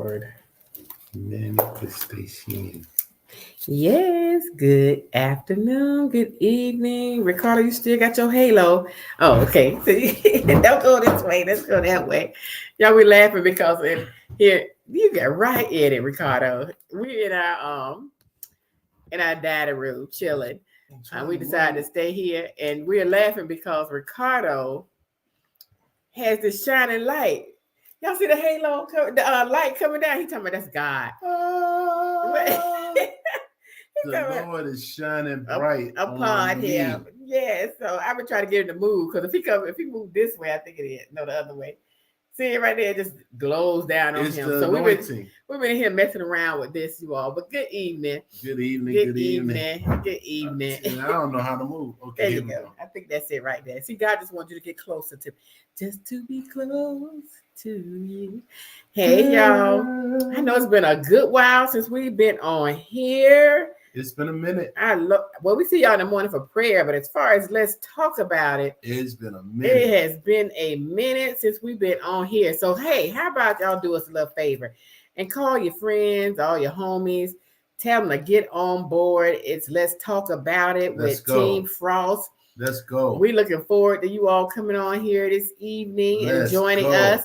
Lord. Manifestation. Yes, good afternoon, good evening. Ricardo, you still got your halo. Oh, okay. Don't go this way. Let's go that way. Y'all, we laughing because here you got right in it, Ricardo. We in our dining room chilling. We decided to stay here, and we're laughing because Ricardo has this shining light. Y'all see the halo, the light coming down? He talking about that's God. The Lord is shining bright upon him. me. Yeah, so I've been trying to get him to move because if he move this way, I think it is. No, the other way. See it right there, it just glows down on him. So we've been here messing around with this, you all. But good evening. Good evening. Good evening. Good evening. I don't know how to move. Okay, there you go. I think that's it right there. See, God just wants you to get closer to, just to be close to you. Hey, y'all. I know it's been a good while since we've been on here. It's been a minute. Well, we see y'all in the morning for prayer, but as far as let's talk about it, it's been a minute. It has been a minute since we've been on here. So, hey, how about y'all do us a little favor and call your friends, all your homies, tell them to get on board. It's Let's Talk About It with Team Frost. Let's go. We're looking forward to you all coming on here this evening and joining us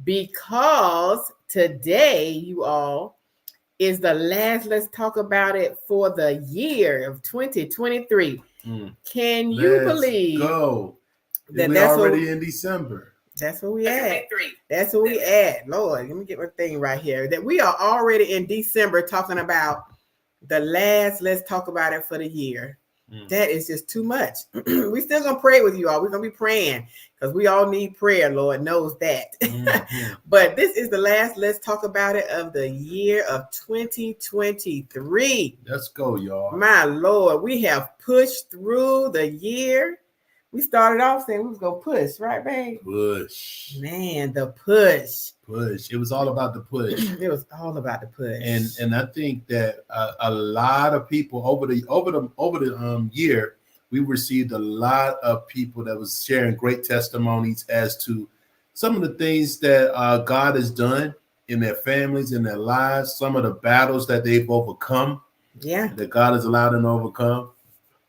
because today, you all, is the last Let's Talk About It for the year of 2023. Can you believe that that's already in December? That's where we at. That's where we at. Lord, let me get my thing right here. That we are already in December talking about the last Let's Talk About It for the year. That is just too much. We still gonna pray with you all. We're gonna be praying because we all need prayer. Lord knows that. But this is the last Let's Talk About It of the year of 2023. Let's go, y'all. My Lord, we have pushed through the year. We started off saying we was gonna push, right, babe? Push. Man, the push. It was all about the push. It was all about the push. And I think that a lot of people over the year, we received a lot of people that was sharing great testimonies as to some of the things that God has done in their families, in their lives, some of the battles that they've overcome. Yeah. That God has allowed them to overcome.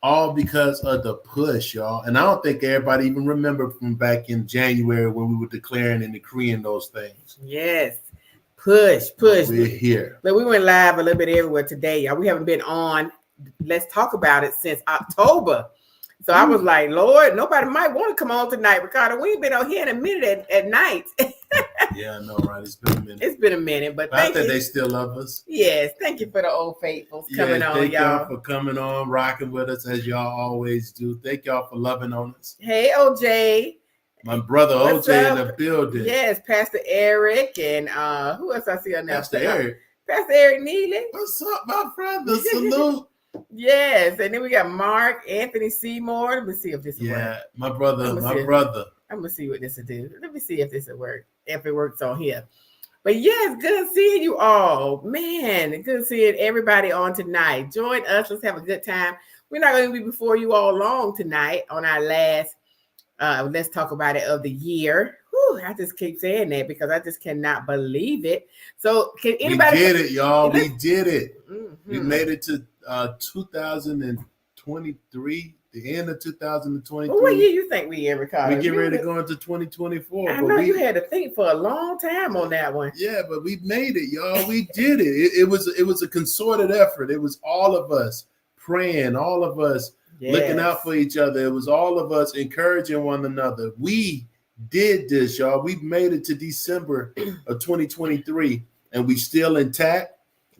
All because of the push, y'all. And I don't think everybody even remember from back in January when we were declaring and decreeing those things. Yes. Push. We're here. But we went live a little bit everywhere today, y'all. We haven't been on Let's Talk About It since October. So I was like, Lord, nobody might want to come on tonight, Ricardo. We ain't been on here in a minute at night. Yeah, I know, right? It's been a minute. It's been a minute, but I think they still love us. Yes, thank you for the old faithfuls coming on, thank y'all for coming on, rocking with us as y'all always do. Thank y'all for loving on us. Hey, OJ. My brother OJ in the building. Yes, Pastor Eric and who else I see on there? Pastor Eric Neely. What's up, my brother? Salute. Yes, and then we got Mark Anthony Seymour. Let me see if this will work. Yeah, my brother. I'm gonna see what this will do. Let me see if this will work. If it works on here. But yes, good seeing you all. Man, good seeing everybody on tonight. Join us. Let's have a good time. We're not going to be before you all long tonight on our last Let's Talk About It of the year. Whew, I just keep saying that because I just cannot believe it. So can anybody? We did it, y'all. We did it. Mm-hmm. We made it to 2023. The end of 2023. Well, what year you think we in, Ricardo? We get ready to go into 2024. I know you had to think for a long time on that one. Yeah, but we made it, y'all. We did it. It was a concerted effort. It was all of us praying, all of us looking out for each other. It was all of us encouraging one another. We did this, y'all. We made it to December of 2023, and we still intact.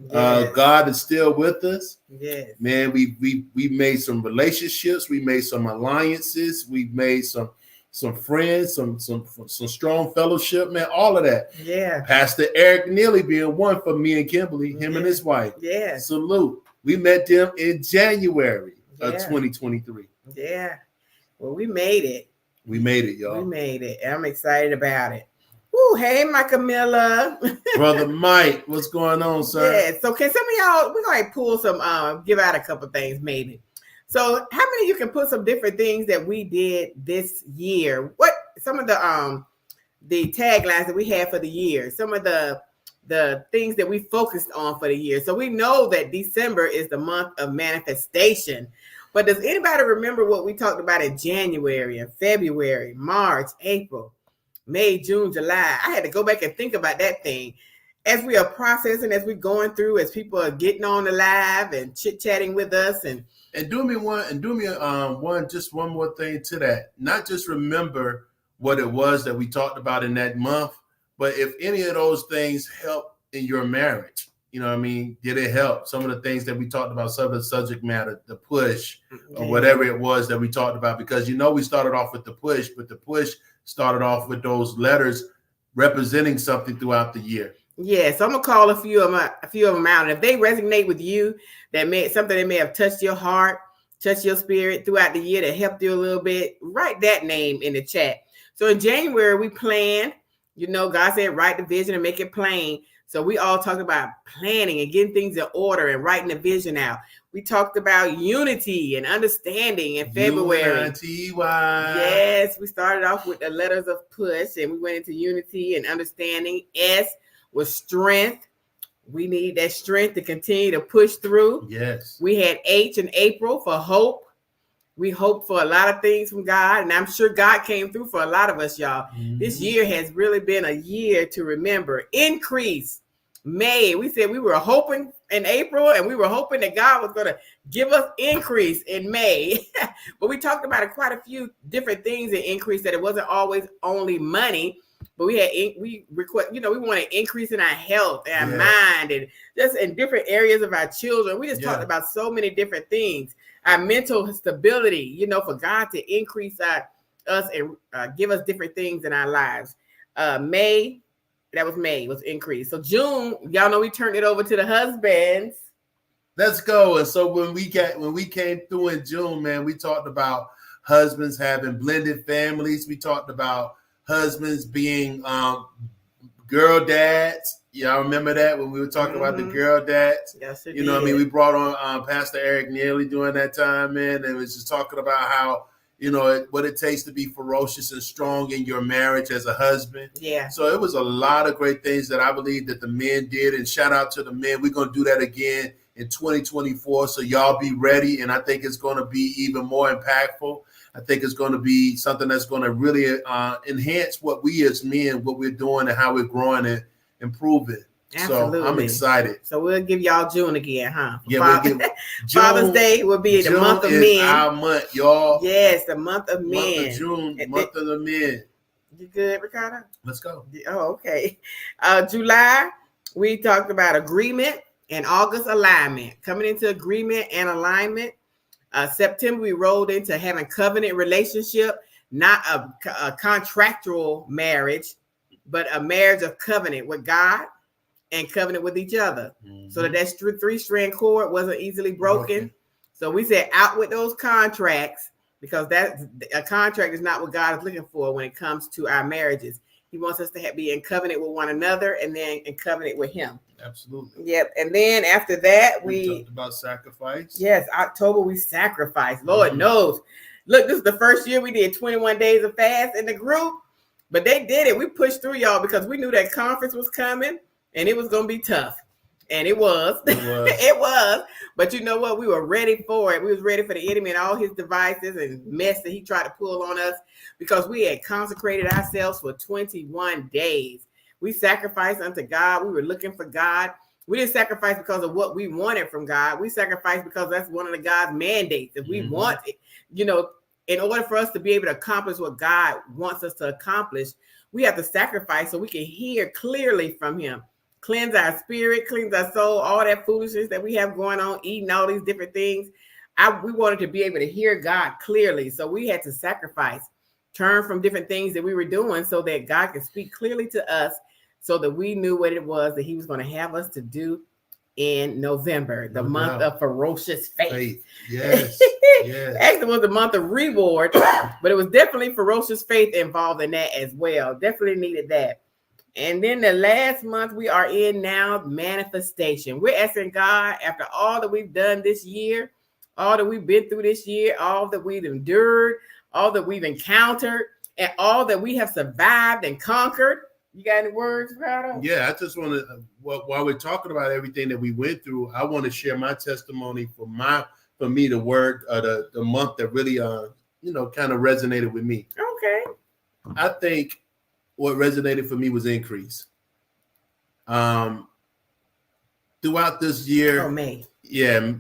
Yes. God is still with us. Yes, man. We made some relationships. We made some alliances. We made some friends. Some strong fellowship. Man, all of that. Yeah. Pastor Eric Neely being one for me and Kimberly. Him and his wife. Yeah. Salute. We met them in January of 2023. Yeah. Well, we made it. We made it, y'all. We made it. I'm excited about it. Ooh, hey, Mike Camilla. Brother Mike, what's going on, sir? Yeah, so can some of y'all, we're going to pull some, give out a couple things maybe. So how many of you can put some different things that we did this year? What, some of the taglines that we had for the year, some of the the things that we focused on for the year. So we know that December is the month of manifestation. But does anybody remember what we talked about in January and February, March, April, May, June, July? I had to go back and think about that thing. As we are processing, as we're going through, as people are getting on the live and chit-chatting with us. And do me just one more thing to that. Not just remember what it was that we talked about in that month, but if any of those things help in your marriage, you know what I mean? Did it help? Some of the things that we talked about, some of the subject matter, the push, or whatever it was that we talked about, because we started off with the push, but the push started off with those letters representing something throughout the year. Yeah, so I'm gonna call a few of them out. And if they resonate with you, that may have touched your heart, touched your spirit throughout the year, that helped you a little bit, write that name in the chat. So in January, we planned, God said, write the vision and make it plain. So we all talked about planning and getting things in order and writing the vision out. We talked about unity and understanding in February. U-N-I-T-Y. Yes, we started off with the letters of push and we went into unity and understanding. S was strength. We need that strength to continue to push through. Yes. We had H in April for hope. We hope for a lot of things from God, and I'm sure God came through for a lot of us, y'all. Mm-hmm. This year has really been a year to remember. Increase. May, we said we were hoping in April, and we were hoping that God was going to give us increase in May. But we talked about quite a few different things in increase, that it wasn't always only money, but we want to increase in our health and our mind, and just in different areas of our children. We just talked about so many different things. Our mental stability, for God to increase us and give us different things in our lives. May was increased. So June, y'all know we turned it over to the husbands. Let's go. And so when we came through in June, man, we talked about husbands having blended families. We talked about husbands being girl dads. Y'all remember that when we were talking about the girl dads? Yes, it did. What I mean? We brought on Pastor Eric Neely during that time, man, and was just talking about how, what it takes to be ferocious and strong in your marriage as a husband. Yeah. So it was a lot of great things that I believe that the men did, and shout out to the men. We're going to do that again in 2024. So y'all be ready, and I think it's going to be even more impactful. I think it's going to be something that's going to really enhance what we as men, what we're doing and how we're growing and improve it. Absolutely. So I'm excited. So we'll give y'all June again, huh? Yeah, we'll give Father's Day will be the month of men. Our month, y'all. Yes, the month of men. Month of June, month of the men. You good, Ricardo? Let's go. Oh, okay. July, we talked about agreement, and August, alignment. Coming into agreement and alignment. September, we rolled into having covenant relationship, not a contractual marriage, but a marriage of covenant with God and covenant with each other. Mm-hmm. So that three-strand cord wasn't easily broken. So we said out with those contracts, because a contract is not what God is looking for when it comes to our marriages. He wants us to be in covenant with one another and then in covenant with him. Absolutely. Yep. And then after that, we talked about sacrifice. Yes, October we sacrificed. Lord knows. Look, this is the first year we did 21 days of fast in the group, but they did it. We pushed through, y'all, because we knew that conference was coming and it was going to be tough. And it was. It was. But you know what? We were ready for it. We was ready for the enemy and all his devices and mess that he tried to pull on us, because we had consecrated ourselves for 21 days. We sacrificed unto God. We were looking for God. We didn't sacrifice because of what we wanted from God. We sacrificed because that's one of the God's mandates. If we want it, in order for us to be able to accomplish what God wants us to accomplish, we have to sacrifice so we can hear clearly from him. Cleanse our spirit, cleanse our soul, all that foolishness that we have going on, eating all these different things. We wanted to be able to hear God clearly. So we had to sacrifice, turn from different things that we were doing so that God could speak clearly to us, so that we knew what it was that he was going to have us to do in November, the month of ferocious faith. Yes. Yes. Actually, it was the month of reward, but it was definitely ferocious faith involved in that as well. Definitely needed that. And then the last month we are in now, manifestation. We're asking God, after all that we've done this year, all that we've been through this year, all that we've endured, all that we've encountered, and all that we have survived and conquered, You got any words, Ricardo? Yeah, I just want to, while we're talking about everything that we went through, I want to share my testimony for me, the word, the month that really, kind of resonated with me. Okay. I think what resonated for me was increase. Throughout this year, May. Yeah,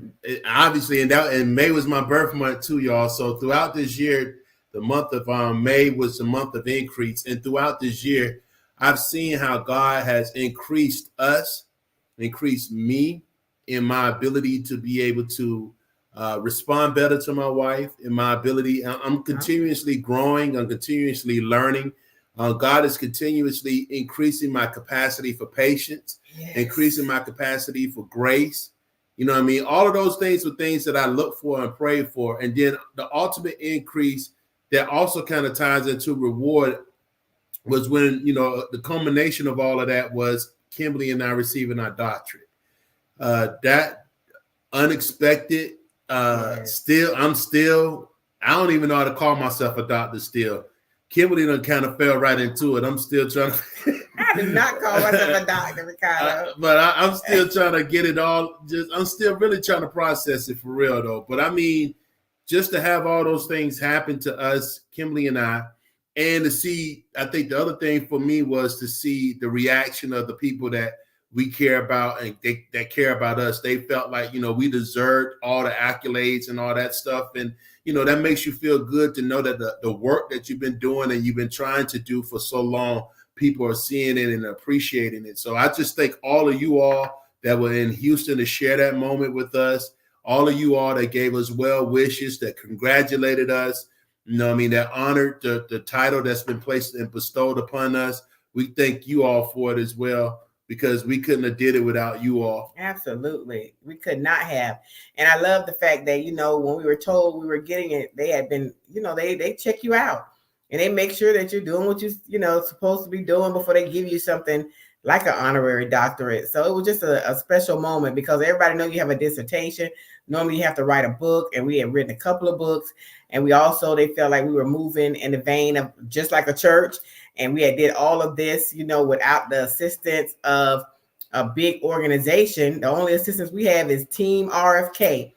obviously, and May was my birth month too, y'all. So throughout this year, the month of May was the month of increase, and throughout this year, I've seen how God has increased us, increased me in my ability to be able to respond better to my wife, in my ability. I'm continuously growing. I'm continuously learning. God is continuously increasing my capacity for patience, increasing my capacity for grace. You know what I mean? All of those things were things that I look for and pray for. And then the ultimate increase that also kind of ties into reward was when, the culmination of all of that was Kimberly and I receiving our doctorate. That unexpected, I don't even know how to call myself a doctor still. Kimberly done kind of fell right into it. I'm still trying to. I did not call myself a doctor, Ricardo. But I'm still trying to get it all. I'm still really trying to process it for real, though. But I mean, just to have all those things happen to us, Kimberly and I, and to see, I think the other thing for me was to see the reaction of the people that we care about and that care about us. They felt like, we deserved all the accolades and all that stuff. And, that makes you feel good to know that the work that you've been doing and you've been trying to do for so long, people are seeing it and appreciating it. So I just thank all of you all that were in Houston to share that moment with us. All of you all that gave us well wishes, that congratulated us, that honored the title that's been placed and bestowed upon us. We thank you all for it as well, because we couldn't have did it without you all. Absolutely. We could not have. And I love the fact that, when we were told we were getting it, they had been, they check you out and they make sure that you're doing what you, supposed to be doing before they give you something like an honorary doctorate. So it was just a special moment, because everybody knows you have a dissertation. Normally you have to write a book, and we had written a couple of books. And they felt like we were moving in the vein of just like a church. And we had did all of this, without the assistance of a big organization. The only assistance we have is Team RFK.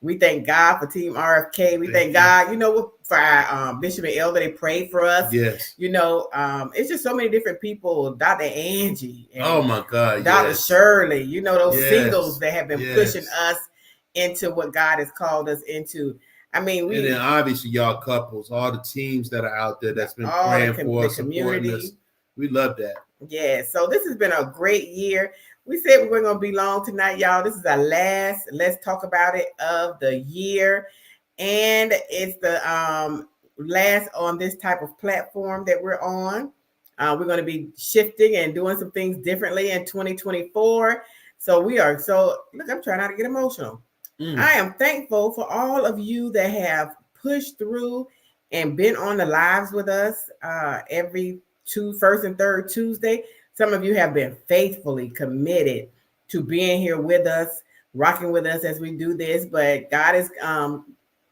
We thank God for Team RFK. We thank God, for our Bishop and Elder. They prayed for us. Yes. It's just so many different people. Dr. Angie. Oh my God. Dr. Shirley. Those singles that have been pushing us into what God has called us into. I mean, and then obviously y'all couples, all the teams that are out there that's been praying for us, supporting us. We love that. Yeah. So this has been a great year. We said we weren't going to be long tonight, y'all. This is our last Let's Talk About It of the year. And it's the last on this type of platform that we're on. We're going to be shifting and doing some things differently in 2024. So I'm trying not to get emotional. I am thankful for all of you that have pushed through and been on the lives with us every first and third Tuesday. Some of you have been faithfully committed to being here with us, rocking with us as we do this. But God is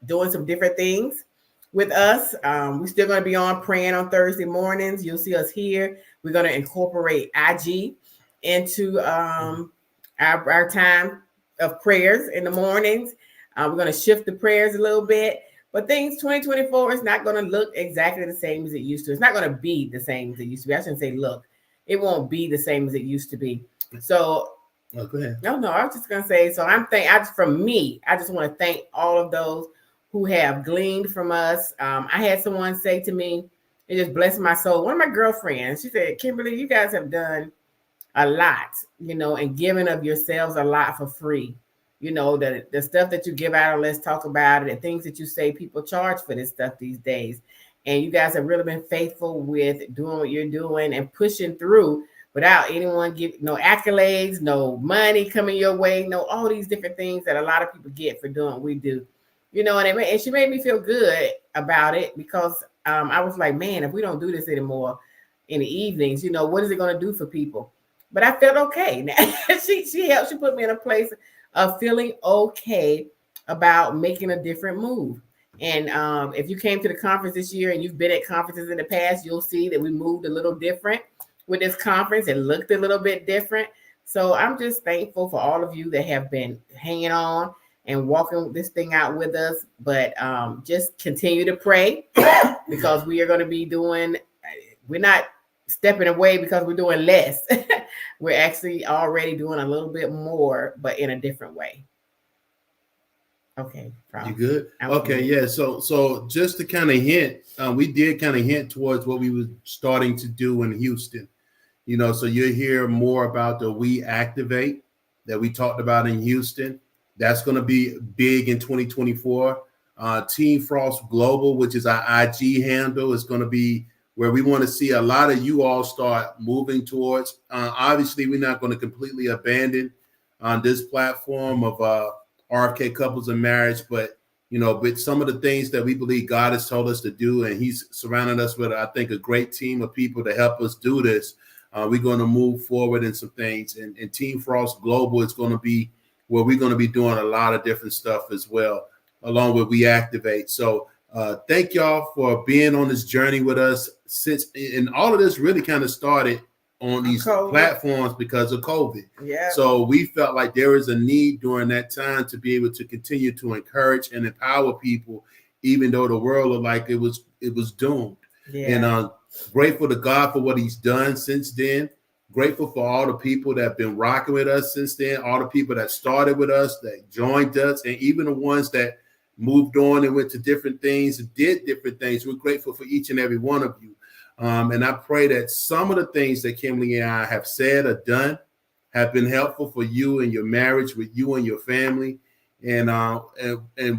doing some different things with us. We're still going to be on praying on Thursday mornings. You'll see us here. We're going to incorporate IG into our time of prayers in the mornings. We're going to shift the prayers a little bit, but 2024 is not going to look exactly the same as it used to. It's not going to be the same as it used to be. I shouldn't say look. It won't be the same as it used to be. So, go ahead. No, I was just going to say, so from me, I just want to thank all of those who have gleaned from us. I had someone say to me, it just blessed my soul. One of my girlfriends, she said, Kimberly, you guys have done a lot, and giving of yourselves a lot for free. The stuff that you give out, and Let's Talk About It, and things that you say, people charge for this stuff these days. And you guys have really been faithful with doing what you're doing and pushing through without anyone giving no accolades, no money coming your way, no all these different things that a lot of people get for doing what we do. And she made me feel good about it, because I was like, man, if we don't do this anymore in the evenings, what is it going to do for people? But I felt okay. She helped. She put me in a place of feeling okay about making a different move. And if you came to the conference this year and you've been at conferences in the past, you'll see that we moved a little different. with this conference. It looked a little bit different. So I'm just thankful for all of you that have been hanging on and walking this thing out with us. But just continue to pray because we are going to be doing, we're not stepping away because we're doing less. We're actually already doing a little bit more, but in a different way. Okay. You good? Okay. Yeah. So just to kind of hint, we did kind of hint towards what we were starting to do in Houston. So you'll hear more about the We Activate that we talked about in Houston. That's going to be big in 2024. Team Frost Global, which is our IG handle, is going to be where we want to see a lot of you all start moving towards. Obviously, we're not going to completely abandon this platform of RFK Couples and Marriage, but with some of the things that we believe God has told us to do, and He's surrounded us with, I think, a great team of people to help us do this. We're going to move forward in some things, and Team Frost Global is going to be where we're going to be doing a lot of different stuff as well, along with We Activate. So thank y'all for being on this journey with us and all of this really kind of started on these platforms because of COVID. Yeah. So we felt like there was a need during that time to be able to continue to encourage and empower people, even though the world looked like it was doomed. Yeah. And grateful to God for what He's done since then. Grateful for all the people that have been rocking with us since then, all the people that started with us, that joined us, and even the ones that moved on and went to different things and did different things. We're grateful for each and every one of you. And I pray that some of the things that Kimberly and I have said or done have been helpful for you and your marriage, with you and your family. And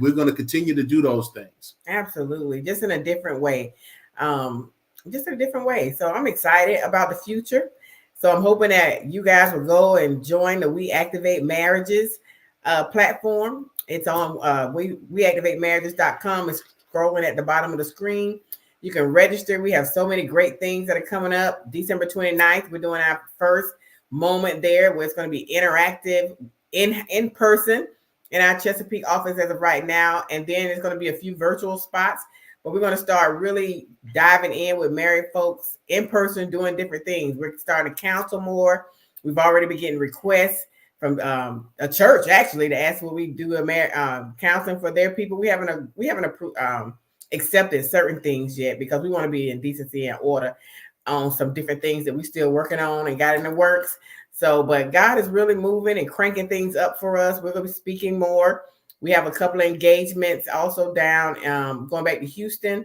we're going to continue to do those things. Absolutely. Just in a different way. So I'm excited about the future. So I'm hoping that you guys will go and join the We Activate Marriages platform. It's on weactivatemarriages.com. It's scrolling at the bottom of the screen. You can register. We have so many great things that are coming up. December 29th, we're doing our first moment there where it's going to be interactive in person in our Chesapeake office as of right now. And then there's going to be a few virtual spots. But we're going to start really diving in with married folks in person, doing different things. We're starting to counsel more. We've already been getting requests from a church actually to ask will we do counseling for their people. We haven't accepted certain things yet because we want to be in decency and order on some different things that we're still working on and got in the works. So, but God is really moving and cranking things up for us. We're going to be speaking more. We have a couple of engagements also down, going back to Houston,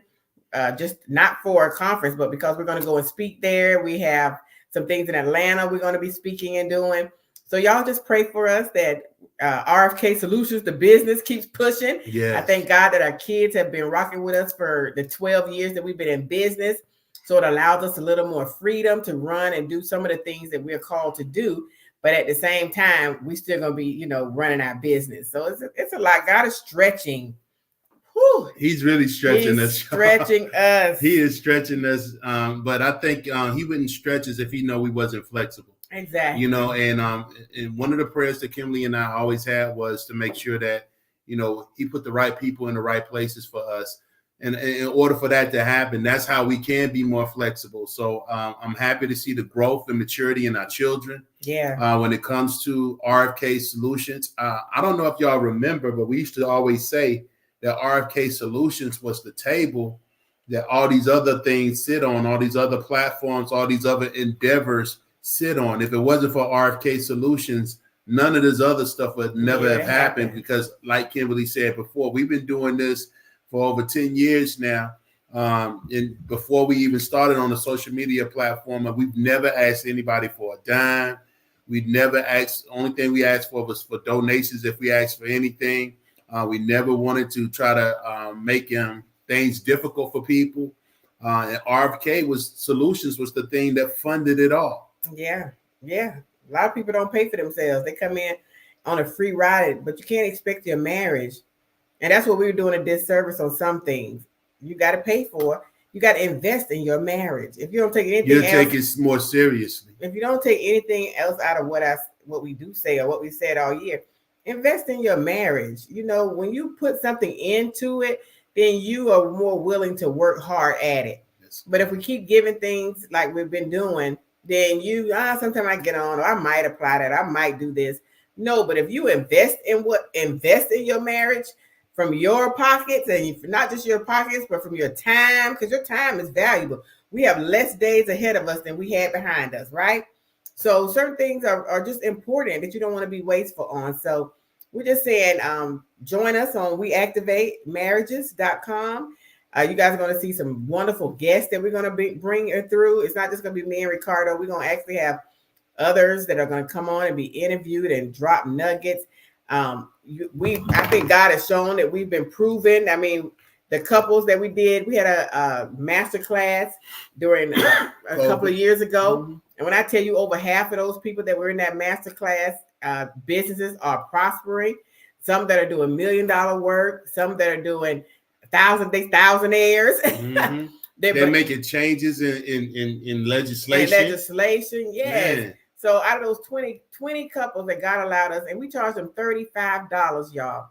just not for a conference, but because we're going to go and speak there. We have some things in Atlanta we're going to be speaking and doing. So y'all just pray for us that RFK Solutions, the business, keeps pushing. Yes. I thank God that our kids have been rocking with us for the 12 years that we've been in business. So it allows us a little more freedom to run and do some of the things that we're called to do. But at the same time, we still going to be, running our business. So it's a lot. God is stretching. Whew. He's really stretching us. Stretching us. He is stretching us. But I think He wouldn't stretch us if He know we wasn't flexible. Exactly. And one of the prayers that Kimberly and I always had was to make sure that, He put the right people in the right places for us. And in order for that to happen, that's how we can be more flexible. So I'm happy to see the growth and maturity in our children. Yeah. When it comes to RFK Solutions, I don't know if y'all remember, but we used to always say that RFK Solutions was the table that all these other things sit on, all these other platforms, all these other endeavors sit on. If it wasn't for RFK Solutions, none of this other stuff would never have happened because, like Kimberly said before, we've been doing this for over 10 years now. And before we even started on the social media platform, and we've never asked anybody for a dime. We'd never asked, only thing we asked for was for donations if we asked for anything. We never wanted to try to make things difficult for people. And RFK Solutions was the thing that funded it all. Yeah. A lot of people don't pay for themselves. They come in on a free ride, but you can't expect your marriage. And that's what we were doing a disservice on some things. You got to pay for. You got to invest in your marriage. If you don't take anything else, take it more seriously. If you don't take anything else out of what we do say or what we said all year, invest in your marriage. When you put something into it, then you are more willing to work hard at it. Yes. But if we keep giving things like we've been doing, then you sometimes I get on, or I might apply that, I might do this. No, but if you invest in your marriage from your pockets, and not just your pockets, but from your time, because your time is valuable. We have less days ahead of us than we had behind us, right? So certain things are just important that you don't want to be wasteful on. So we're just saying, join us on weactivatemarriages.com. You guys are going to see some wonderful guests that we're going to bring through. It's not just going to be me and Ricardo. We're going to actually have others that are going to come on and be interviewed and drop nuggets. I think God has shown that we've been proven. I mean, the couples that we did, we had a master class during a couple of years ago. Mm-hmm. And when I tell you, over half of those people that were in that master class, businesses are prospering. Some that are doing $1 million work, some that are doing thousandaires. Mm-hmm. They're making changes in legislation. Yes. Man. So out of those 20 couples that God allowed us, and we charged them $35, y'all.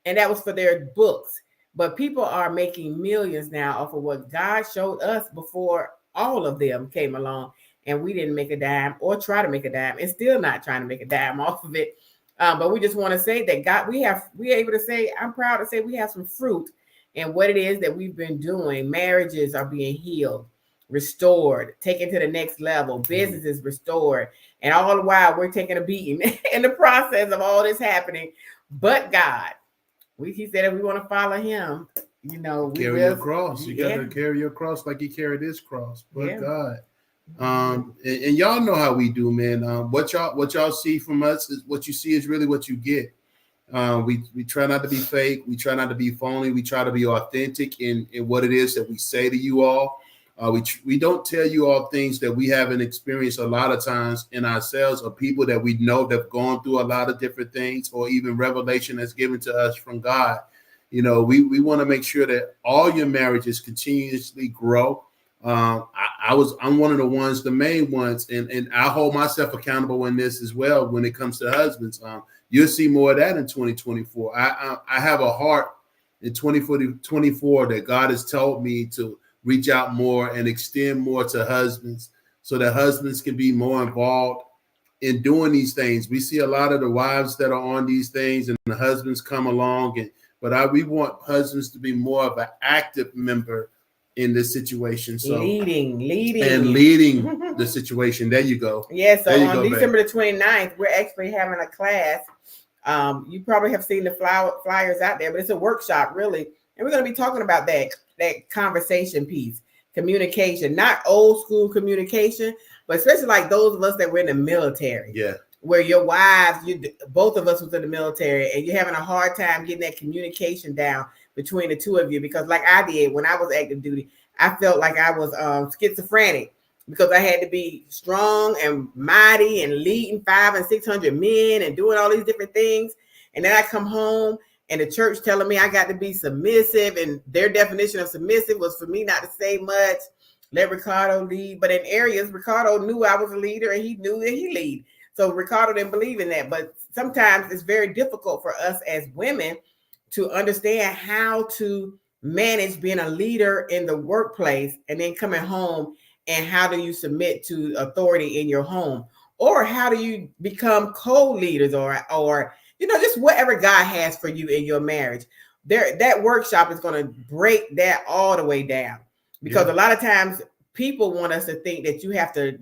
And that was for their books. But people are making millions now off of what God showed us before all of them came along. And we didn't make a dime or try to make a dime, and still not trying to make a dime off of it. But we just want to say that God, we're able to say, I'm proud to say we have some fruit in what it is that we've been doing. Marriages are being healed, restored, taken to the next level, businesses restored. And all the while we're taking a beating in the process of all this happening. But God, he said if we want to follow him, we carry your cross. You got to carry your cross like he carried his cross. But God. And y'all know how we do, man. What y'all see from us is what you see is really what you get. We try not to be fake. We try not to be phony. We try to be authentic in what it is that we say to you all. We don't tell you all things that we haven't experienced a lot of times in ourselves, or people that we know that have gone through a lot of different things, or even revelation that's given to us from God. We want to make sure that all your marriages continuously grow. I'm one of the main ones, and I hold myself accountable in this as well when it comes to husbands. You'll see more of that in 2024. I have a heart in 2024 that God has told me to reach out more and extend more to husbands, so that husbands can be more involved in doing these things. We see a lot of the wives that are on these things, and the husbands come along, but we want husbands to be more of an active member in this situation. So leading the situation. There you go. Yeah. So on December the 29th, we're actually having a class. You probably have seen the flyers out there, but it's a workshop really. And we're going to be talking about that conversation piece, communication, not old school communication, but especially like those of us that were in the military. Yeah. Where your wives, both of us was in the military, and you're having a hard time getting that communication down between the two of you, because like I did when I was active duty, I felt like I was schizophrenic, because I had to be strong and mighty and leading 500 and 600 men and doing all these different things. And then I come home and the church telling me I got to be submissive, and their definition of submissive was for me not to say much, let Ricardo lead. But in areas, Ricardo knew I was a leader and he knew that he lead. So Ricardo didn't believe in that. But sometimes it's very difficult for us as women to understand how to manage being a leader in the workplace and then coming home, and how do you submit to authority in your home, or how do you become co-leaders, or just whatever God has for you in your marriage. That workshop is going to break that all the way down, because a lot of times people want us to think that you have to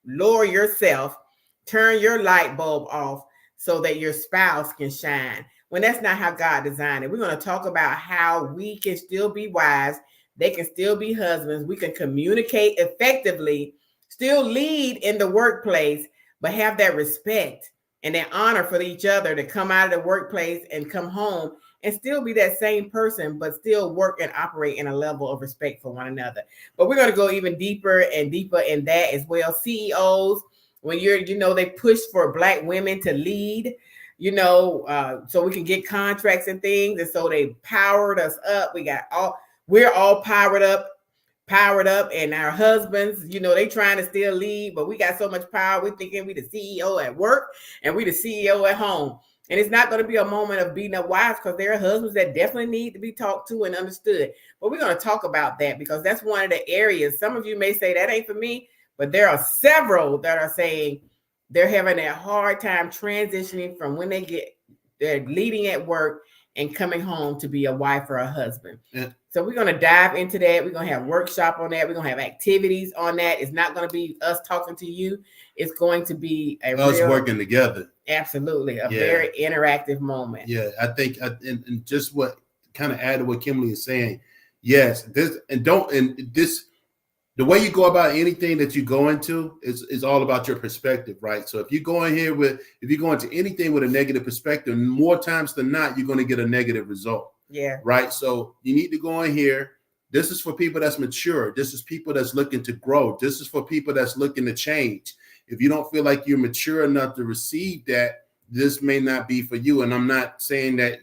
lower yourself, turn your light bulb off so that your spouse can shine, when that's not how God designed it. We're going to talk about how we can still be wives, they can still be husbands, we can communicate effectively, still lead in the workplace, but have that respect and that honor for each other to come out of the workplace and come home and still be that same person, but still work and operate in a level of respect for one another. But we're going to go even deeper and deeper in that as well. CEOs, when they push for Black women to lead, so we can get contracts and things. And so they powered us up. We're all powered up, and our husbands, they trying to still lead, but we got so much power. We're thinking we the CEO at work and we the CEO at home. And it's not going to be a moment of beating up wives, because there are husbands that definitely need to be talked to and understood. But we're going to talk about that, because that's one of the areas. Some of you may say that ain't for me, but there are several that are saying they're having a hard time transitioning from when they're leading at work and coming home to be a wife or a husband. Yeah. So we're going to dive into that. We're going to have workshop on that. We're going to have activities on that. It's not going to be us talking to you. It's going to be us working together. Absolutely. A very interactive moment. Yeah, I think, and just what kind of add to what Kimberly is saying. Yes, the way you go about anything that you go into is all about your perspective, right? So if you go into anything with a negative perspective, more times than not, you're going to get a negative result. Yeah. Right. So you need to go in here. This is for people that's mature. This is people that's looking to grow. This is for people that's looking to change. If you don't feel like you're mature enough to receive that, this may not be for you. And I'm not saying that,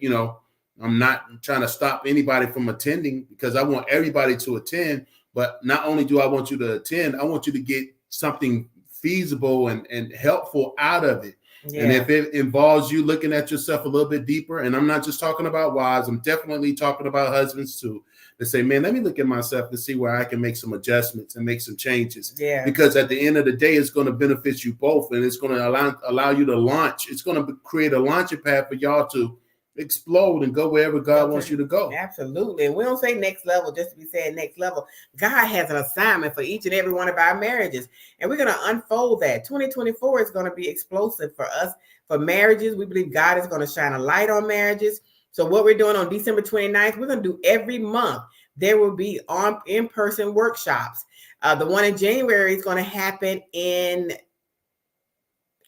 I'm not trying to stop anybody from attending, because I want everybody to attend. But not only do I want you to attend, I want you to get something feasible and helpful out of it. Yeah. And if it involves you looking at yourself a little bit deeper, and I'm not just talking about wives, I'm definitely talking about husbands too, to say, man, let me look at myself and see where I can make some adjustments and make some changes. Yeah. Because at the end of the day, it's going to benefit you both, and it's going to allow you to launch. It's going to create a launching pad for y'all to explode and go wherever God wants you to go. Absolutely. And we don't say next level just to be saying next level. God has an assignment for each and every one of our marriages, and we're going to unfold that. 2024 is going to be explosive for us, for marriages. We believe God is going to shine a light on marriages. So what we're doing on December 29th, we're going to do every month. There will be in-person workshops. The one in January is going to happen in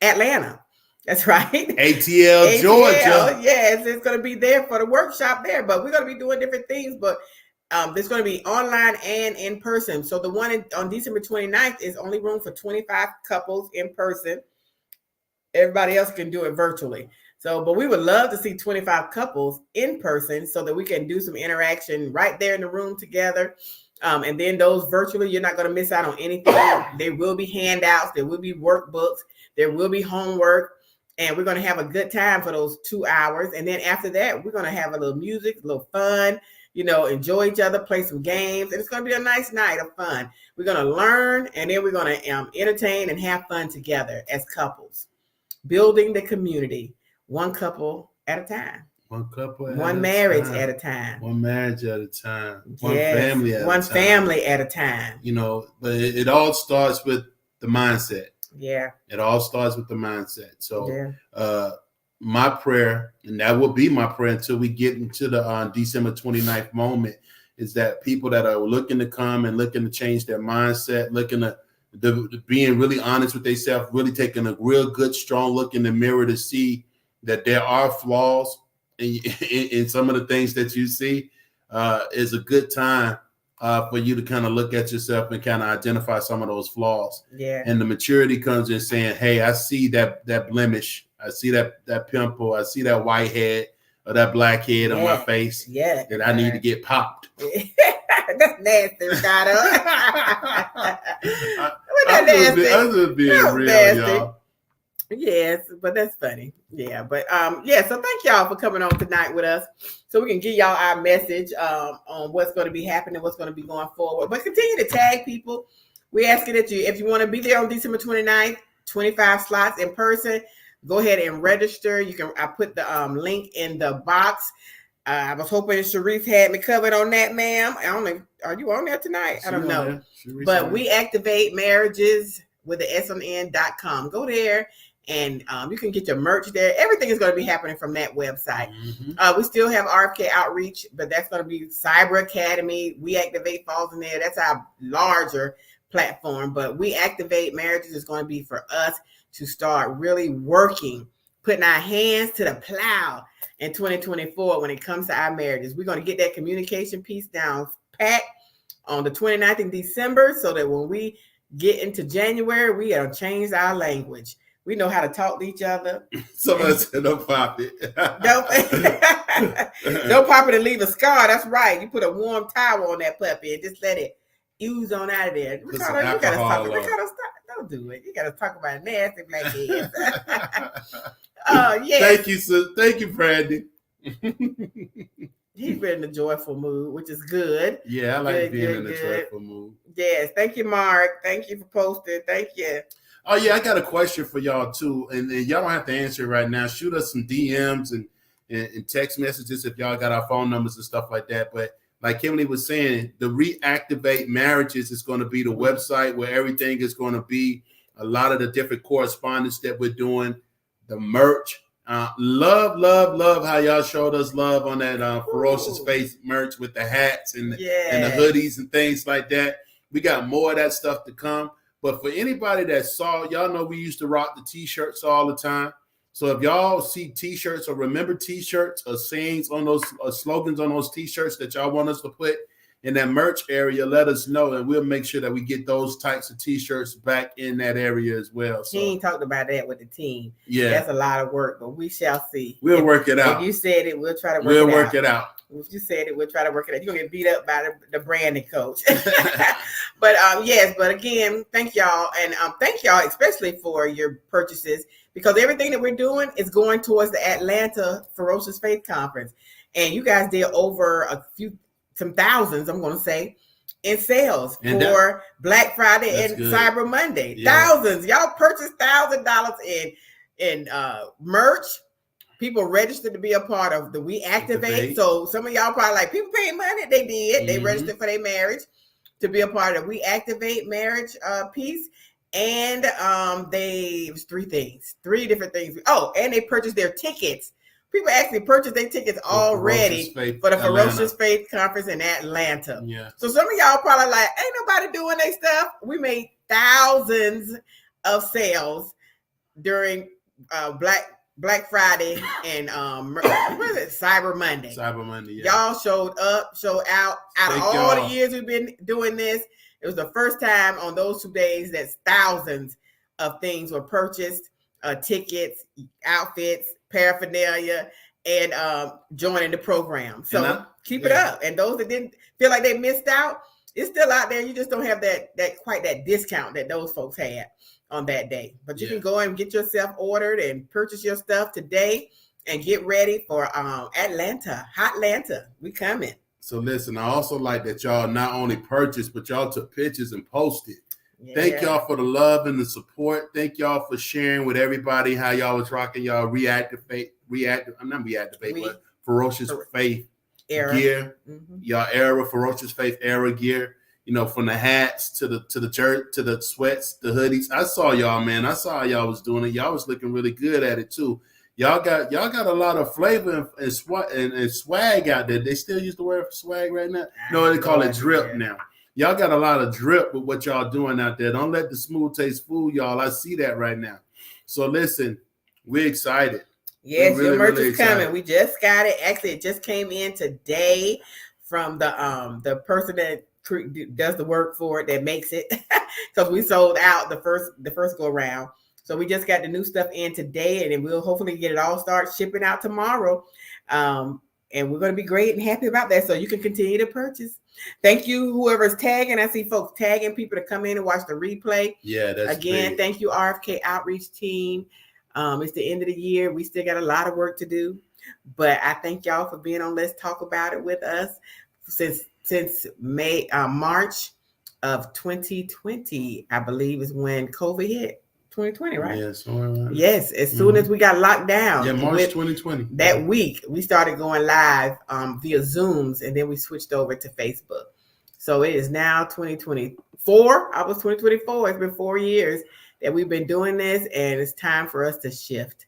Atlanta. That's right. ATL, Georgia. Yes, it's going to be there for the workshop there, but we're going to be doing different things, but there's going to be online and in person. So the one on December 29th is only room for 25 couples in person. Everybody else can do it virtually. So, but we would love to see 25 couples in person so that we can do some interaction right there in the room together. And then those virtually, you're not going to miss out on anything. There will be handouts. There will be workbooks. There will be homework. And we're going to have a good time for those 2 hours. And then after that, we're going to have a little music, a little fun, enjoy each other, play some games. And it's going to be a nice night of fun. We're going to learn, and then we're going to entertain and have fun together as couples. Building the community, one couple at a time. One couple at one marriage at a time. One marriage at a time. One family at a time. One family at a time. But it all starts with the mindset. Yeah. It all starts with the mindset. So my prayer, and that will be my prayer until we get into the December 29th moment, is that people that are looking to come and looking to change their mindset, looking to being really honest with themselves, really taking a real good, strong look in the mirror to see that there are flaws in some of the things that you see, is a good time for you to kind of look at yourself and kind of identify some of those flaws. Yeah. And the maturity comes in saying, hey, I see that blemish. I see that pimple. I see that white head or that black head on my face that I need to get popped. That's nasty, Ricardo. I'm just being real, y'all. Yes, but that's funny. Yeah, but so thank y'all for coming on tonight with us so we can give y'all our message on what's going to be happening, what's going to be going forward. But continue to tag people. We're asking that if you want to be there on December 29th, 25 slots in person, go ahead and register. I put the link in the box. I was hoping Sharice had me covered on that, ma'am. I don't know. Are you on there tonight? I don't know. But we activate marriages with the SON.com. Go there and you can get your merch there. Everything is going to be happening from that website. Mm-hmm. We still have RFK Outreach, but that's going to be Cyber Academy. We Activate falls in there. That's our larger platform. But We Activate Marriages is going to be for us to start really working, putting our hands to the plow in 2024 when it comes to our marriages. We're going to get that communication piece down pat on the 29th of December so that when we get into January, we have changed our language. We know how to talk to each other. Somebody said, don't pop it. Don't pop it and leave a scar. That's right. You put a warm towel on that puppy and just let it ooze on out of there. Ricardo, stop. Don't do it. You got to talk about nasty blackheads. Yes. Thank you, sir. Thank you, Brandy. He's been in a joyful mood, which is good. Yeah, I like being in a joyful mood. Yes. Thank you, Mark. Thank you for posting. Thank you. Oh yeah, I got a question for y'all too, and y'all don't have to answer it right now. Shoot us some DMs and text messages if y'all got our phone numbers and stuff like that. But like Kimberly was saying, the Reactivate Marriages is going to be the website where everything is going to be. A lot of the different correspondence that we're doing, the merch. Love how y'all showed us love on that Ferocious Faith merch with the hats and the hoodies and things like that. We got more of that stuff to come. But for anybody that saw, y'all know we used to rock the T-shirts all the time. So if y'all see T-shirts or remember T-shirts or sayings on those slogans on those T-shirts that y'all want us to put in that merch area, let us know, and we'll make sure that we get those types of T-shirts back in that area as well. So he talked about that with the team. Yeah, that's a lot of work, but we shall see. We'll work it out. If you said it, we'll try to work it out. If you said it, we'll try to work it out. You're gonna get beat up by the branding coach. But yes, but again, thank y'all, and thank y'all especially for your purchases, because everything that we're doing is going towards the Atlanta Ferocious Faith Conference, and you guys did over some thousands, I'm gonna say, in sales for Black Friday and Cyber Monday. Yeah. Thousands, y'all purchased $1,000 in merch. People registered to be a part of the We Activate. So some of y'all probably like, people paying money. They did. Mm-hmm. They registered for their marriage to be a part of We Activate marriage piece. And it was three different things. Oh, and they purchased their tickets. People actually purchased their tickets already for the Ferocious Faith Conference in Atlanta. Yeah. So some of y'all probably like, ain't nobody doing their stuff. We made thousands of sales during Black Friday and what is it? Cyber Monday. Cyber Monday. Yeah. Y'all showed up, showed out. Out of all the years we've been doing this, it was the first time on those 2 days that thousands of things were purchased, tickets, outfits, paraphernalia, and joining the program. So keep it up. And those that didn't feel like they missed out, it's still out there. You just don't have that discount that those folks had on that day. But you can go and get yourself ordered and purchase your stuff today and get ready for Hotlanta. We coming. So listen, I also like that y'all not only purchased, but y'all took pictures and posted. Yeah. Thank y'all for the love and the support. Thank y'all for sharing with everybody how y'all was rocking y'all but Ferocious Faith era gear. Mm-hmm. Y'all era, Ferocious Faith era gear. You know, from the hats to the shirt, to the sweats, the hoodies. I saw y'all, man. I saw how y'all was doing it. Y'all was looking really good at it too. Y'all got a lot of flavor and swag out there. They still use the word for swag right now. No, they call it drip now. Y'all got a lot of drip with what y'all doing out there. Don't let the smooth taste fool y'all. I see that right now. So listen, we're excited. Yes, really, your merch is coming. We just got it. Actually, it just came in today from the person that does the work for it, that makes it, because we sold out the first go around. So we just got the new stuff in today, and then we'll hopefully get it all start shipping out tomorrow. And we're going to be great and happy about that. So you can continue to purchase. Thank you, whoever's tagging. I see folks tagging people to come in and watch the replay. Yeah, that's again. great. Thank you, RFK Outreach Team. It's the end of the year. We still got a lot of work to do, but I thank y'all for being on Let's Talk About It with us since March of 2020. I believe is when COVID hit. 2020, right? Yes. Right. Yes. As soon as we got locked down. Yeah, March 2020. That week, we started going live via Zooms, and then we switched over to Facebook. So it is now 2024. I was 2024. It's been 4 years that we've been doing this, and it's time for us to shift.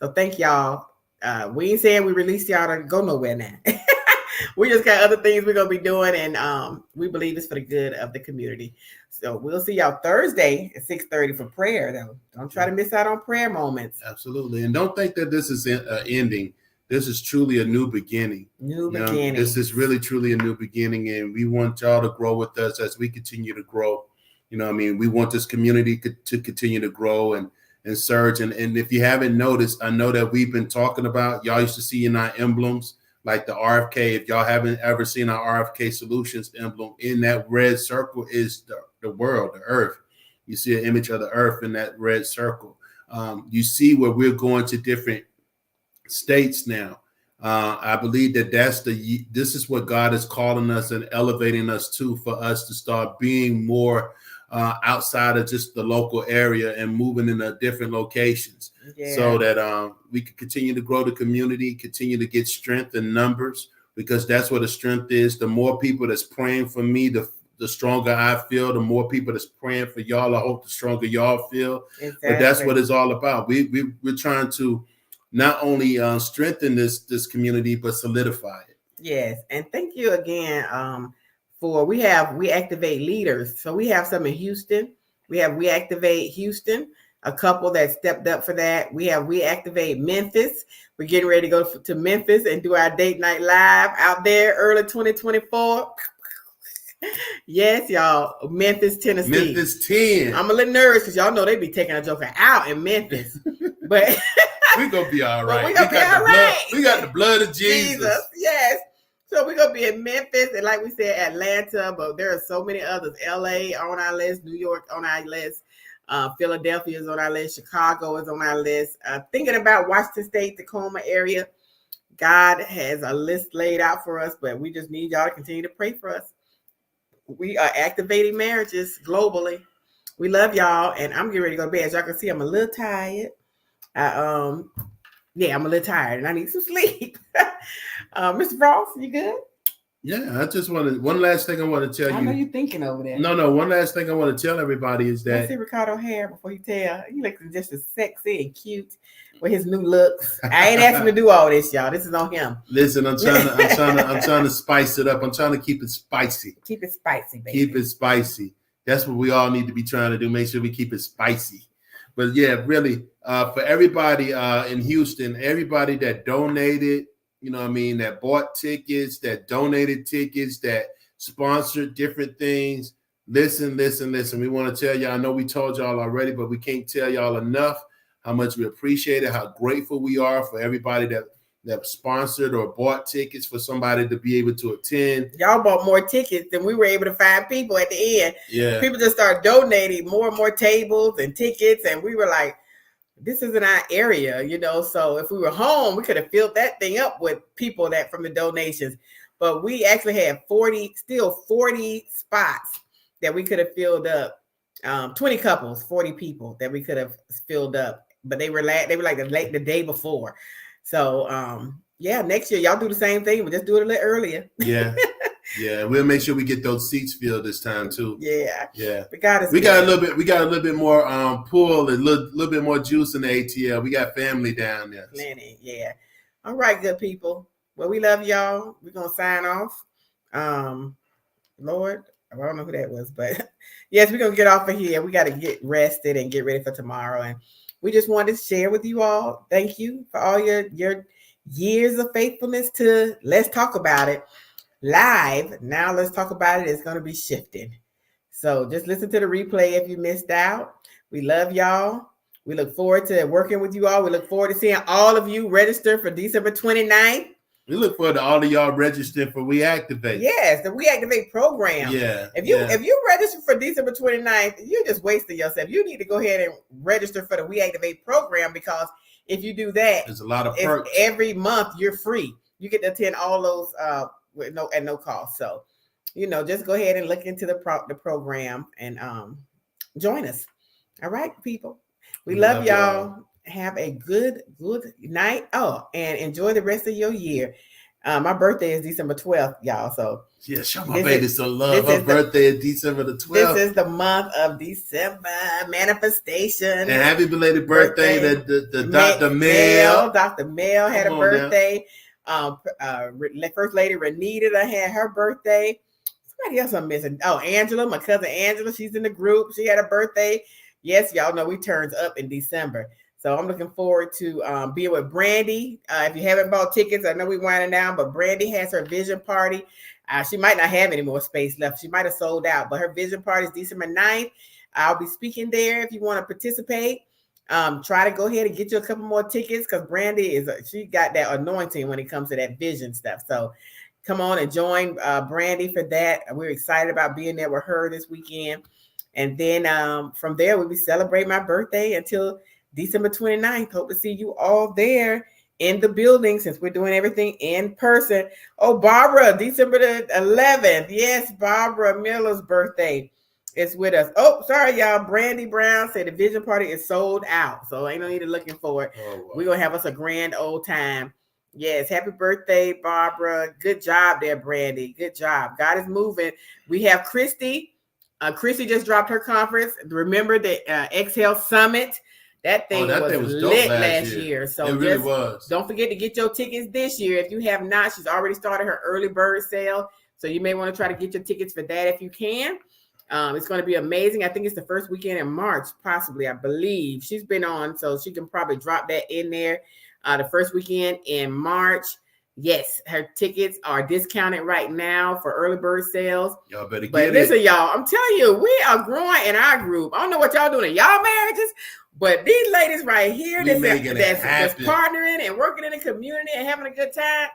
So thank y'all. We ain't saying we released y'all to go nowhere now. We just got other things we're going to be doing, and we believe it's for the good of the community. So we'll see y'all Thursday at 6:30 for prayer, though. Don't try to miss out on prayer moments. Absolutely. And don't think that this is ending. This is truly a new beginning. This is really, truly a new beginning, and we want y'all to grow with us as we continue to grow. You know what I mean? We want this community to continue to grow and surge. And if you haven't noticed, I know that we've been talking about, y'all used to see in our emblems, like the RFK. If y'all haven't ever seen our RFK Solutions emblem, in that red circle is the world, the earth. You see an image of the earth in that red circle. You see where we're going to different states now. I believe that this is what God is calling us and elevating us to, for us to start being more outside of just the local area and moving into different locations, so that we can continue to grow the community, continue to get strength in numbers, because that's what the strength is. The more people that's praying for me, the stronger I feel. The more people that's praying for y'all, I hope the stronger y'all feel. Exactly. But that's what it's all about. We're trying to not only strengthen this community, but solidify it. Yes, and thank you again for we activate leaders. So we have some in Houston. We activate Houston, a couple that stepped up for that. We activate Memphis. We're getting ready to go to Memphis and do our date night live out there early 2024. Yes, y'all. Memphis, Tennessee. Memphis 10. I'm a little nervous because y'all know they be taking a joker out in Memphis. But we're going to be all right. We got the blood of Jesus. Yes. So we're going to be in Memphis. And like we said, Atlanta. But there are so many others. LA on our list. New York on our list. Philadelphia is on our list. Chicago is on our list. Thinking about Washington State, Tacoma area. God has a list laid out for us. But we just need y'all to continue to pray for us. We are activating marriages globally. We love y'all, and I'm getting ready to go to bed. As y'all can see, I'm a little tired. I'm a little tired, and I need some sleep. Mr. Frost, you good? Yeah, I just wanted one last thing I want to tell you. I know you're thinking over there. No. One last thing I want to tell everybody is that. Let's see Ricardo hair before you tell. He looks just as sexy and cute with his new looks. I ain't asking him to do all this, y'all. This is on him. Listen, I'm trying to spice it up. I'm trying to keep it spicy. Keep it spicy, baby. Keep it spicy. That's what we all need to be trying to do. Make sure we keep it spicy. But yeah, really, for everybody in Houston, everybody that donated, you know what I mean, that bought tickets, that donated tickets, that sponsored different things. Listen. We want to tell you, I know we told y'all already, but we can't tell y'all enough how much we appreciate it, how grateful we are for everybody that sponsored or bought tickets for somebody to be able to attend. Y'all bought more tickets than we were able to find people at the end. Yeah. People just started donating more and more tables and tickets, and we were like, this isn't our area, you know. So if we were home, we could have filled that thing up with people that from the donations. But we actually had 40 spots that we could have filled up. 20 couples, 40 people that we could have filled up. But they were like the day before. So next year y'all do the same thing, but just do it a little earlier. Yeah. Yeah, we'll make sure we get those seats filled this time too. Yeah. We got a little bit more pull and a little bit more juice in the ATL. We got family down there. Plenty, yeah. All right, good people. Well, we love y'all. We're gonna sign off. Lord, I don't know who that was, but yes, we're gonna get off of here. We got to get rested and get ready for tomorrow. And we just wanted to share with you all. Thank you for all your years of faithfulness to Let's Talk About It live. Now Let's Talk About It is going to be shifted. So just listen to the replay if you missed out. We love y'all. We look forward to working with you all. We look forward to seeing all of you register for December 29th. We look forward to all of y'all registering for We Activate. Yes, the We Activate program. Yeah. If you register for December 29th, you're just wasting yourself. You need to go ahead and register for the We Activate program, because if you do that, there's a lot of perks. Every month you're free. You get to attend all those at no cost. So, just go ahead and look into the program and join us. All right, people. We love y'all. Have a good night. Oh, and enjoy the rest of your year. My birthday is December 12th, y'all. So yeah, show my baby some love. Her birthday is December the 12th. This is the month of December manifestation. And happy belated birthday to the Dr. Mel. Dr. Mel had a birthday. First Lady Renita had her birthday. Somebody else I'm missing. Oh, Angela, my cousin Angela, she's in the group. She had a birthday. Yes, y'all know we turns up in December. So I'm looking forward to being with Brandy. If you haven't bought tickets, I know we're winding down, but Brandy has her vision party. She might not have any more space left. She might have sold out, but her vision party is December 9th. I'll be speaking there if you want to participate. Try to go ahead and get you a couple more tickets, because Brandy she got that anointing when it comes to that vision stuff. So come on and join Brandy for that. We're excited about being there with her this weekend. And then from there, we'll be celebrating my birthday until December 29th. Hope to see you all there in the building since we're doing everything in person. Oh, Barbara, December the 11th. Yes, Barbara Miller's birthday is with us. Oh, sorry, y'all. Brandy Brown said the vision party is sold out. So ain't no need to looking for it. Oh, wow. We're going to have us a grand old time. Yes, happy birthday, Barbara. Good job there, Brandy. Good job. God is moving. We have Christy. Christy just dropped her conference. Remember the Exhale Summit. That thing was lit last year. So it really was. Don't forget to get your tickets this year. If you have not, she's already started her early bird sale. So you may want to try to get your tickets for that if you can. It's going to be amazing. I think it's the first weekend in March, possibly, I believe. She's been on, so she can probably drop that in there. The first weekend in March. Yes, her tickets are discounted right now for early bird sales. Y'all better get it. But listen, y'all, I'm telling you, we are growing in our group. I don't know what y'all doing in y'all marriages, but these ladies right here that's partnering and working in the community and having a good time,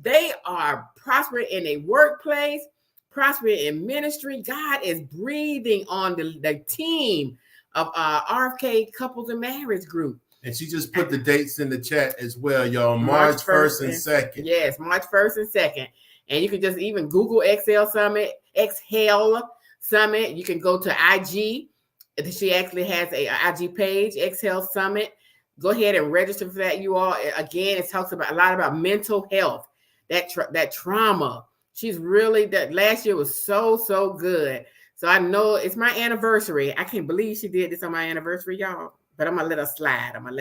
they are prospering in a workplace, prospering in ministry. God is breathing on the team of RFK Couples and Marriage Group. And she just put the dates in the chat as well, y'all. March 1st and 2nd. Yes, March 1st and 2nd. And you can just even Google Exhale Summit. You can go to IG. She actually has a IG page, Exhale Summit. Go ahead and register for that, you all. Again, it talks about a lot about mental health, that trauma. She's really, that last year was so good. So I know it's my anniversary. I can't believe she did this on my anniversary, y'all. But I'm going to let her slide. You're going to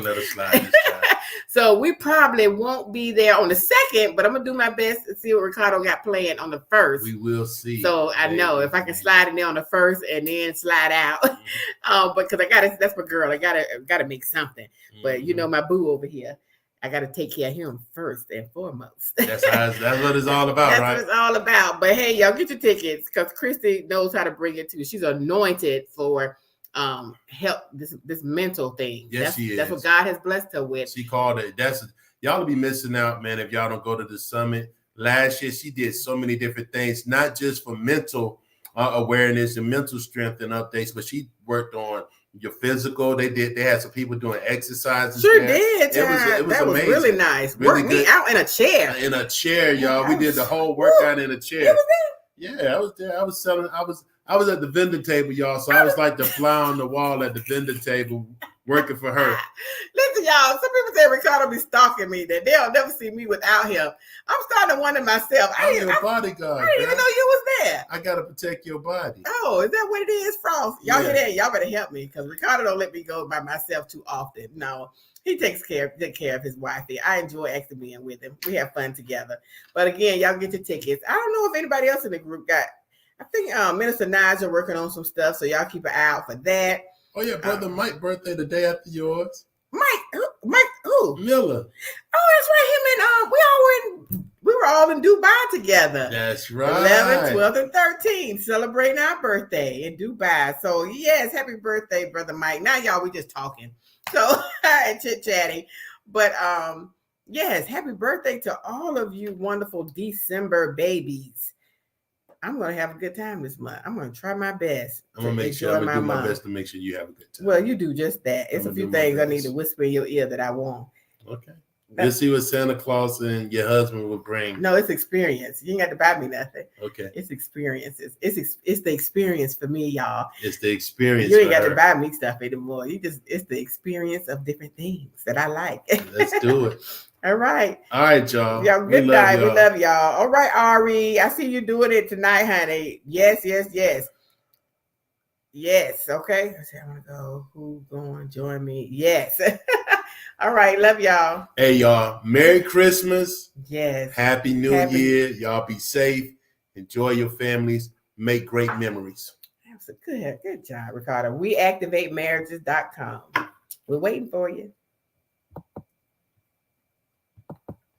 let her slide this time. So we probably won't be there on the 2nd, but I'm going to do my best to see what Ricardo got planned on the 1st. We will see. So I know if I can slide in there on the 1st and then slide out. But because that's my girl. I gotta make something. But you know, my boo over here, I got to take care of him first and foremost. That's what it's all about, right? That's what it's all about. But hey, y'all get your tickets because Christy knows how to bring it to you. She's anointed for help this mental thing. Yes, she is. That's what God has blessed her with. She called it. Y'all will be missing out, man, if y'all don't go to the summit. Last year, she did so many different things, not just for mental awareness and mental strength and updates, but she worked on your physical. They had some people doing exercises. Sure did. It was that amazing. Was really nice. Really Work me out in a chair. In a chair, y'all. We did the whole workout in a chair. Yeah, I was there. I was at the vending table, y'all. So I was like the fly on the wall at the vending table working for her. Listen, y'all, some people say Ricardo be stalking me, that they'll never see me without him. I'm starting to wonder myself. I'm your bodyguard. I didn't even know you was there. I got to protect your body. Oh, is that what it is, Frost? Y'all hear that? Y'all better help me because Ricardo don't let me go by myself too often. No, he takes care of his wifey. I enjoy actually being with him. We have fun together. But again, y'all get your tickets. I don't know if anybody else in the group got. I think Minister Nigel working on some stuff, so y'all keep an eye out for that. Oh yeah, brother Mike's birthday the day after yours. Mike who? Miller. Oh, that's right. Him and we were all in Dubai together. That's right. 11, 12, and 13, celebrating our birthday in Dubai. So yes, happy birthday, brother Mike. Now y'all, we just talking, so and chit-chatting. But yes, happy birthday to all of you wonderful December babies. I'm going to have a good time this month. I'm going to try my best. I'm going to make sure I'm going to do my best to make sure you have a good time. Well, you do just that. It's a few things I need to whisper in your ear that I want. Okay. We'll see what Santa Claus and your husband will bring. No, it's experience. You ain't got to buy me nothing. Okay. It's experiences. It's the experience for me, y'all. It's the experience. You ain't got to buy me stuff anymore. It's the experience of different things that I like. Let's do it. All right. All right, y'all. Y'all, good night. We love y'all. All right, Ari. I see you doing it tonight, honey. Yes. Yes. Okay. I want to go. Who's going to join me? Yes. All right. Love y'all. Hey, y'all. Merry Christmas. Yes. Happy New Year. Y'all be safe. Enjoy your families. Make great memories. That's a good job, Ricardo. WeActivateMarriages.com. We're waiting for you.